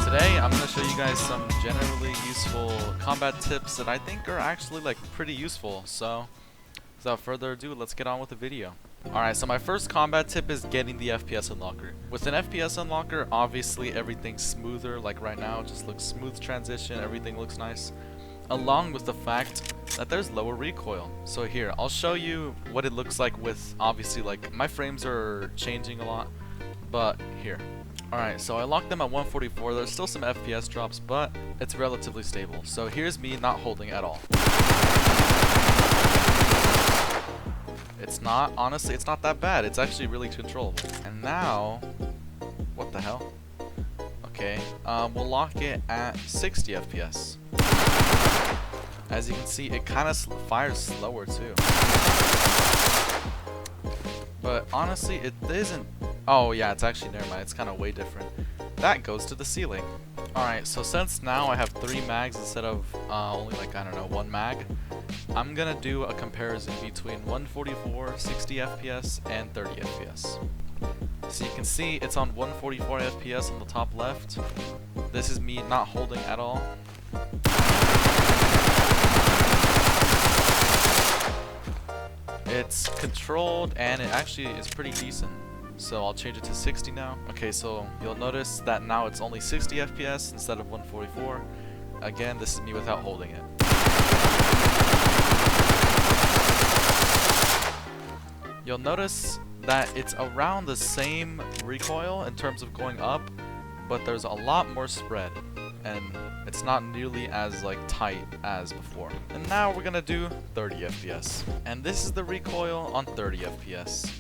Today I'm going to show you guys some generally useful combat tips that I think are actually like pretty useful. So without further ado, let's get on with the video. Alright, so my first combat tip is getting the FPS Unlocker. With an FPS Unlocker, obviously everything's smoother. Like right now, it just looks smooth transition, everything looks nice. Along with the fact that there's lower recoil. So here, I'll show you what it looks like with, obviously, like my frames are changing a lot, but here. Alright, so I locked them at 144. There's still some FPS drops, but it's relatively stable. So here's me not holding at all. It's not, honestly, it's not that bad. It's actually really controllable. And now, what the hell? Okay, we'll lock it at 60 FPS. As you can see, it kind of fires slower too. But honestly, it isn't. Oh yeah, it's actually, never mind, it's kind of way different. That goes to the ceiling. Alright, so since now I have 3 mags instead of only like, I don't know, 1 mag, I'm gonna do a comparison between 144, 60 FPS, and 30 FPS. So you can see it's on 144 FPS on the top left. This is me not holding at all. It's controlled and it actually is pretty decent. So I'll change it to 60 now. Okay, so you'll notice that now it's only 60 FPS instead of 144. Again, this is me without holding it. You'll notice that it's around the same recoil in terms of going up, but there's a lot more spread, and it's not nearly as like tight as before. And now we're gonna do 30 FPS, and this is the recoil on 30 FPS.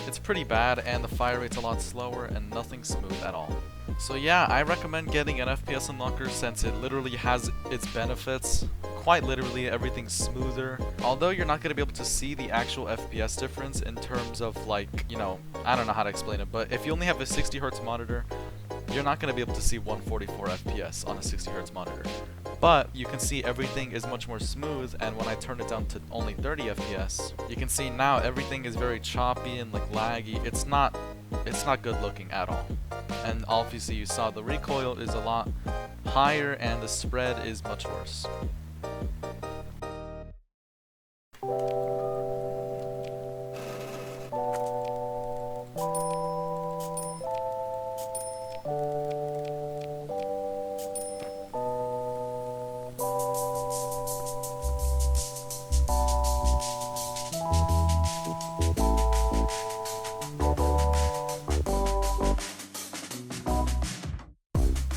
It's pretty bad, and the fire rate's a lot slower and nothing smooth at all. So yeah, I recommend getting an FPS Unlocker since it literally has its benefits. Quite literally, everything's smoother. Although you're not going to be able to see the actual FPS difference in terms of like, you know, I don't know how to explain it, but if you only have a 60 Hz monitor, you're not going to be able to see 144 FPS on a 60 Hz monitor. But you can see everything is much more smooth, and when I turn it down to only 30 FPS, you can see now everything is very choppy and like laggy. It's not good looking at all. And obviously you saw the recoil is a lot higher and the spread is much worse.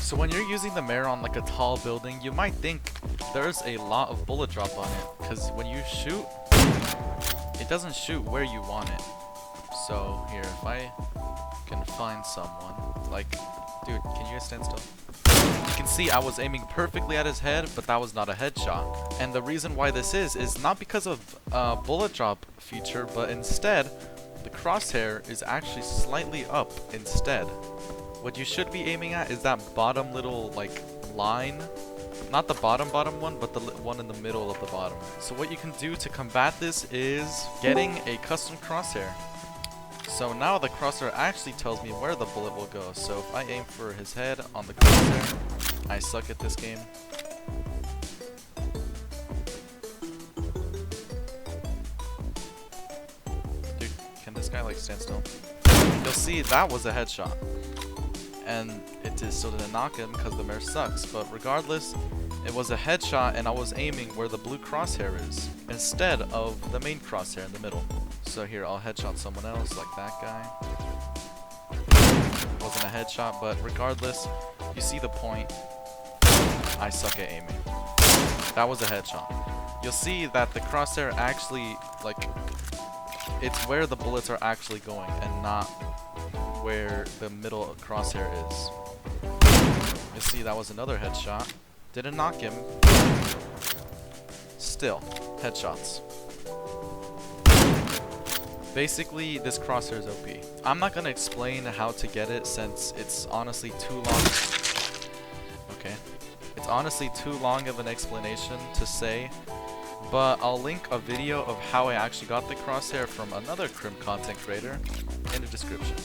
So when you're using the Mare on like a tall building, you might think there's a lot of bullet drop on it, because when you shoot, it doesn't shoot where you want it. So here, if I can find someone, like, dude, can you guys stand still? You can see I was aiming perfectly at his head, but that was not a headshot. And the reason why this is not because of bullet drop feature, but instead, the crosshair is actually slightly up instead. What you should be aiming at is that bottom little like line, not the bottom one, but the one in the middle of the bottom. So what you can do to combat this is getting a custom crosshair. So now the crosshair actually tells me where the bullet will go. So if I aim for his head on the crosshair, I suck at this game. Dude, can this guy like stand still? You'll see that was a headshot. And it still didn't knock him because the Mare sucks, but regardless, it was a headshot and I was aiming where the blue crosshair is instead of the main crosshair in the middle. So here, I'll headshot someone else like that guy. Wasn't a headshot, but regardless, you see the point. I suck at aiming. That was a headshot. You'll see that the crosshair actually, like, it's where the bullets are actually going and not where the middle crosshair is. You see that was another headshot. Didn't knock him. Still, headshots. Basically, this crosshair is OP. I'm not gonna explain how to get it since it's honestly too long. Okay. It's honestly too long of an explanation to say, But I'll link a video of how I actually got the crosshair from another Crim content creator in the description.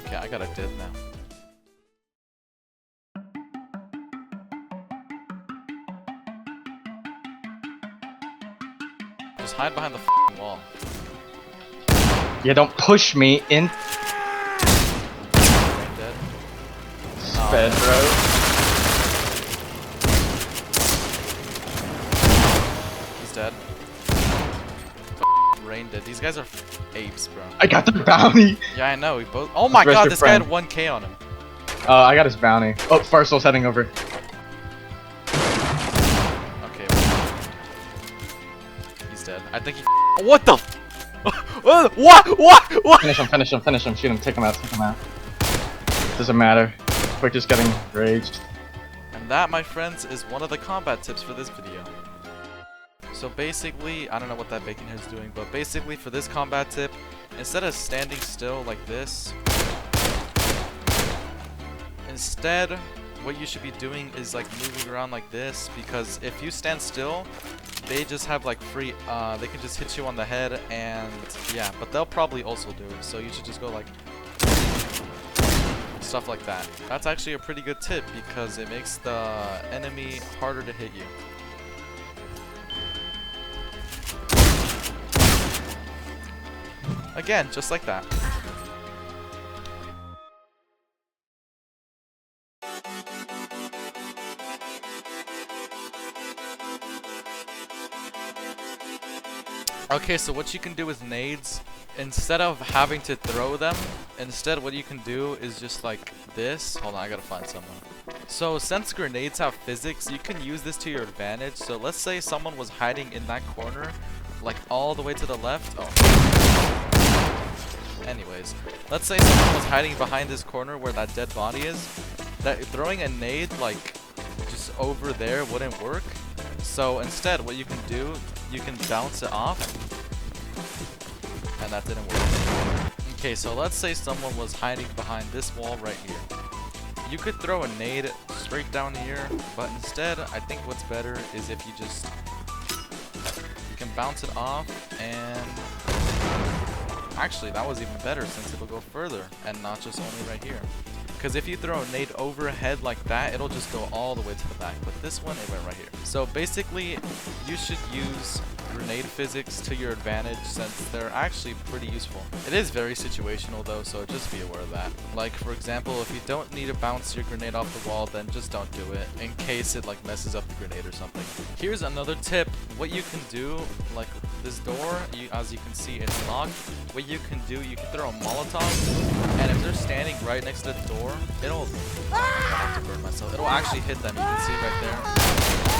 Okay, I got a div now. Just hide behind the f***ing wall. Yeah, don't push me in. Dead. Sped, bro. He's dead. Rain dead. These guys are apes, bro. I got the bounty. Yeah, I know. We both. Oh my god, this guy had 1k on him. I got his bounty. Oh, Farsol's heading over. Okay. He's dead. I think he. What the? What? Finish him, shoot him, take him out. Doesn't matter. We're just getting raged. And that, my friends, is one of the combat tips for this video. So basically, I don't know what that bacon hair is doing, but basically for this combat tip, instead of standing still like this, instead what you should be doing is like moving around like this, because if you stand still, they just have like free, they can just hit you on the head, and yeah, but they'll probably also do it, so you should just go like stuff like that. That's actually a pretty good tip because it makes the enemy harder to hit you. Again, just like that. Okay, so what you can do with nades, instead of having to throw them, instead what you can do is just like this. Hold on, I gotta find someone. So since grenades have physics, you can use this to your advantage. So let's say someone was hiding in that corner, like all the way to the left. Oh. Anyways, let's say someone was hiding behind this corner where that dead body is. That throwing a nade like just over there wouldn't work. So instead, what you can do, you can bounce it off, and that didn't work. Okay, so let's say someone was hiding behind this wall right here. You could throw a nade straight down here, but instead, I think what's better is if you just, you can bounce it off, and actually that was even better since it'll go further and not just only right here. Because if you throw a nade overhead like that, it'll just go all the way to the back. But this one, it went right here. So basically, you should use grenade physics to your advantage since they're actually pretty useful. It is very situational though, so just be aware of that. Like for example, if you don't need to bounce your grenade off the wall, then just don't do it in case it like messes up the grenade or something. Here's another tip. What you can do, like this door, as you can see, it's locked. What you can do, you can throw a Molotov, and if they're standing right next to the door, it'll I have to burn myself. It'll actually hit them. You can see right there.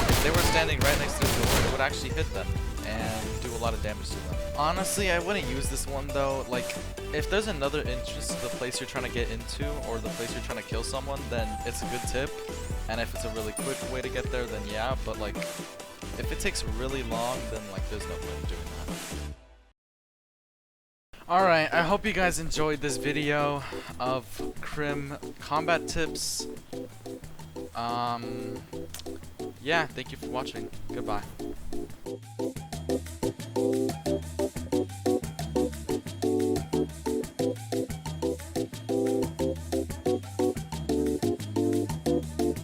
If they were standing right next to the door, it would actually hit them and do a lot of damage to them. Honestly, I wouldn't use this one though. Like, if there's another entrance to the place you're trying to get into or the place you're trying to kill someone, then it's a good tip. And if it's a really quick way to get there, then yeah. But like, if it takes really long, then like there's no point in doing that. Alright, I hope you guys enjoyed this video of Crim combat tips. Yeah, thank you for watching. Goodbye.